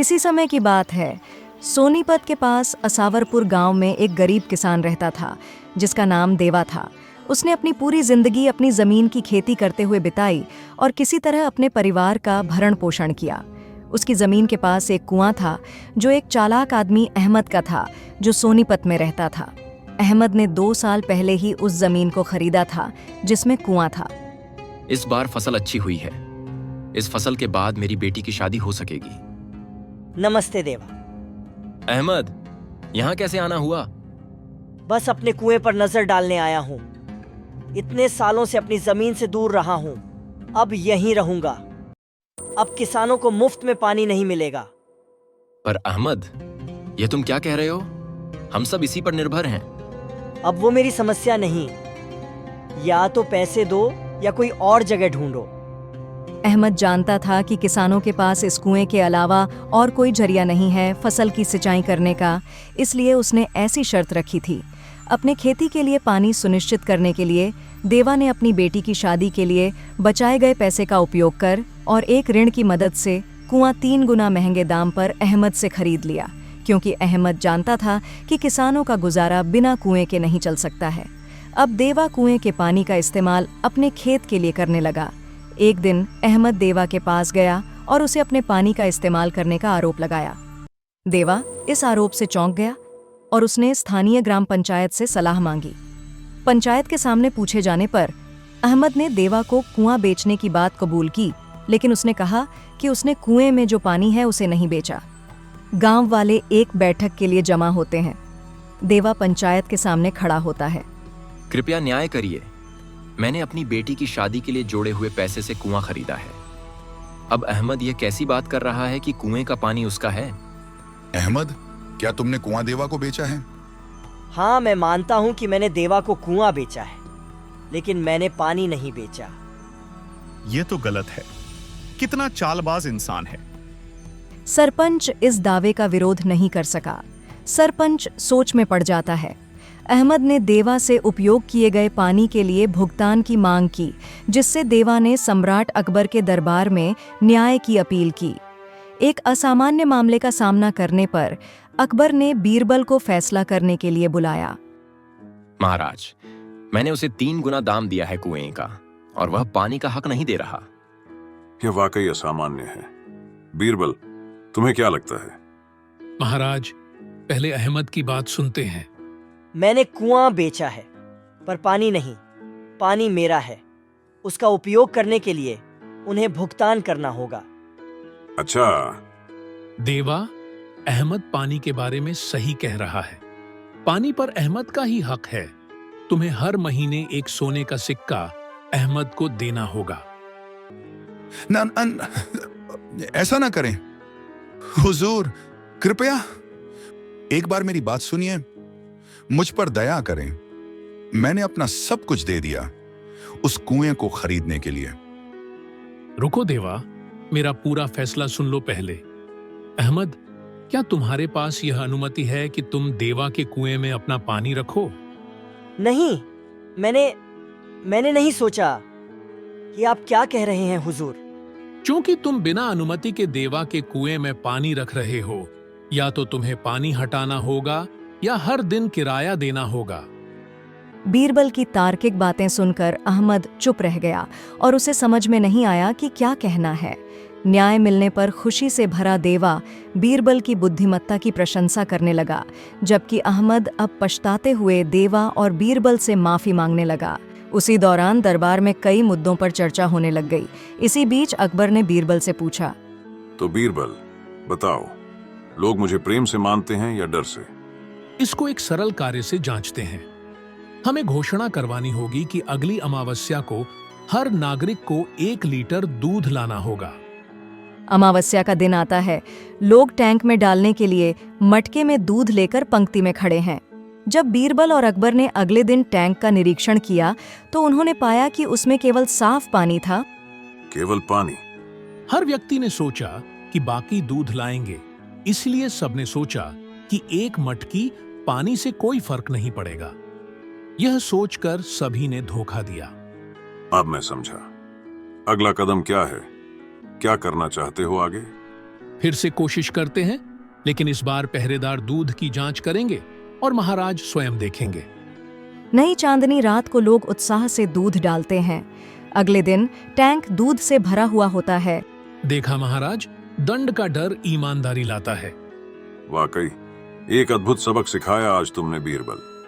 किसी समय की बात है। सोनीपत के पास असावरपुर गांव में एक गरीब किसान रहता था जिसका नाम देवा था। उसने अपनी पूरी जिंदगी अपनी जमीन की खेती करते हुए बिताई और किसी तरह अपने परिवार का भरण पोषण किया। उसकी जमीन के पास एक कुआं था जो एक चालाक आदमी अहमद का था, जो सोनीपत में रहता था। अहमद ने 2 साल पहले ही उस जमीन को खरीदा था जिसमें कुआं था। इस बार फसल अच्छी हुई है। इस फसल के बाद मेरी बेटी की शादी हो सकेगी। नमस्ते देवा। अहमद, यहाँ कैसे आना हुआ? बस अपने कुएं पर नजर डालने आया हूँ। इतने सालों से अपनी जमीन से दूर रहा हूँ, अब यहीं रहूंगा। अब किसानों को मुफ्त में पानी नहीं मिलेगा। पर अहमद, ये तुम क्या कह रहे हो? हम सब इसी पर निर्भर हैं। अब वो मेरी समस्या नहीं, या तो पैसे दो या कोई और जगह ढूंढो। अहमद जानता था कि किसानों के पास इस कुएं के अलावा और कोई जरिया नहीं है फसल की सिंचाई करने का, इसलिए उसने ऐसी शर्त रखी थी। अपने खेती के लिए पानी सुनिश्चित करने के लिए देवा ने अपनी बेटी की शादी के लिए बचाए गए पैसे का उपयोग कर और एक ऋण की मदद से कुआं 3 गुना महंगे दाम पर अहमद से खरीद लिया, क्योंकि अहमद जानता था कि किसानों का गुजारा बिना कुएं के नहीं चल सकता है। अब देवा कुएं के पानी का इस्तेमाल अपने खेत के लिए करने लगा। एक दिन अहमद देवा के पास गया और उसे अपने पानी का इस्तेमाल करने का आरोप लगाया। देवा इस आरोप से चौंक गया और उसने स्थानीय ग्राम पंचायत से सलाह मांगी। पंचायत के सामने पूछे जाने पर अहमद ने देवा को कुआं बेचने की बात कबूल की, लेकिन उसने कहा कि उसने कुएं में जो पानी है उसे नहीं बेचा। गांव वाले एक बैठक के लिए जमा होते हैं। देवा पंचायत के सामने खड़ा होता है। कृपया न्याय करिए। मैंने अपनी बेटी की शादी के लिए जोड़े हुए पैसे से कुआं खरीदा है। अब अहमद ये कैसी बात कर रहा है कि कुएं का पानी उसका है? अहमद, क्या तुमने कुआं देवा को बेचा है? हाँ, मैं मानता हूँ कि मैंने देवा को कुआं बेचा है, लेकिन मैंने पानी नहीं बेचा। ये तो गलत है। कितना चालबाज इंसान है। सरपंच इस दावे का विरोध नहीं कर सका। सरपंच सोच में पड़ जाता है। अहमद ने देवा से उपयोग किए गए पानी के लिए भुगतान की मांग की, जिससे देवा ने सम्राट अकबर के दरबार में न्याय की अपील की। एक असामान्य मामले का सामना करने पर अकबर ने बीरबल को फैसला करने के लिए बुलाया। महाराज, मैंने उसे 3 गुना दाम दिया है कुएं का, और वह पानी का हक नहीं दे रहा। यह वाकई असामान्य है। बीरबल, तुम्हें क्या लगता है? महाराज, पहले अहमद की बात सुनते हैं। मैंने कुआं बेचा है, पर पानी नहीं। पानी मेरा है। उसका उपयोग करने के लिए उन्हें भुगतान करना होगा। अच्छा। देवा, अहमद पानी के बारे में सही कह रहा है। पानी पर अहमद का ही हक है। तुम्हें हर महीने एक सोने का सिक्का अहमद को देना होगा। ऐसा ना करें हुजूर, कृपया एक बार मेरी बात सुनिए। मुझ पर दया करें। मैंने अपना सब कुछ दे दिया उस कुएं को खरीदने के लिए। रुको देवा, मेरा पूरा फैसला सुन लो पहले। अहमद, क्या तुम्हारे पास यह अनुमति है कि तुम देवा के कुएं में अपना पानी रखो? नहीं, मैंने नहीं सोचा कि आप क्या कह रहे हैं हुजूर। क्योंकि तुम बिना अनुमति के देवा के कुएं में पानी रख रहे हो, या तो तुम्हें पानी हटाना होगा या हर दिन किराया देना होगा। बीरबल की तार्किक बातें सुनकर अहमद चुप रह गया और उसे समझ में नहीं आया कि क्या कहना है। न्याय मिलने पर खुशी से भरा देवा बीरबल की बुद्धिमत्ता की प्रशंसा करने लगा, जबकि अहमद अब पछताते हुए देवा और बीरबल से माफी मांगने लगा। उसी दौरान दरबार में कई मुद्दों पर चर्चा होने लग गई। इसी बीच अकबर ने बीरबल से पूछा, तो बीरबल, बताओ, लोग मुझे प्रेम से मानते हैं या डर से? इसको एक सरल कार्य से जांचते हैं। हमें घोषणा करवानी होगी कि अगली अमावस्या को हर नागरिक को 1 लीटर दूध लाना होगा। अमावस्या का दिन आता है। लोग टैंक में डालने के लिए मटके में दूध लेकर पंक्ति में खड़े हैं। जब बीरबल और अकबर ने अगले दिन टैंक का निरीक्षण किया तो उन्होंने पाया कि उसमें केवल साफ पानी था। केवल पानी? हर व्यक्ति ने सोचा कि बाकी दूध लाएंगे, इसलिए सबने सोचा कि 1 मटकी पानी से कोई फर्क नहीं पड़ेगा। यह सोचकर सभी ने धोखा दिया। अब मैं समझा। अगला कदम क्या है? क्या करना चाहते हो आगे? फिर से कोशिश करते हैं, लेकिन इस बार पहरेदार दूध की जांच करेंगे और महाराज स्वयं देखेंगे। नई चांदनी रात को लोग उत्साह से दूध डालते हैं। अगले दिन टैंक दूध से भरा हुआ होता है। देखा महाराज, दंड का डर ईमानदारी लाता है। वाकई एक अद्भुत सबक सिखाया आज तुमने बीरबल।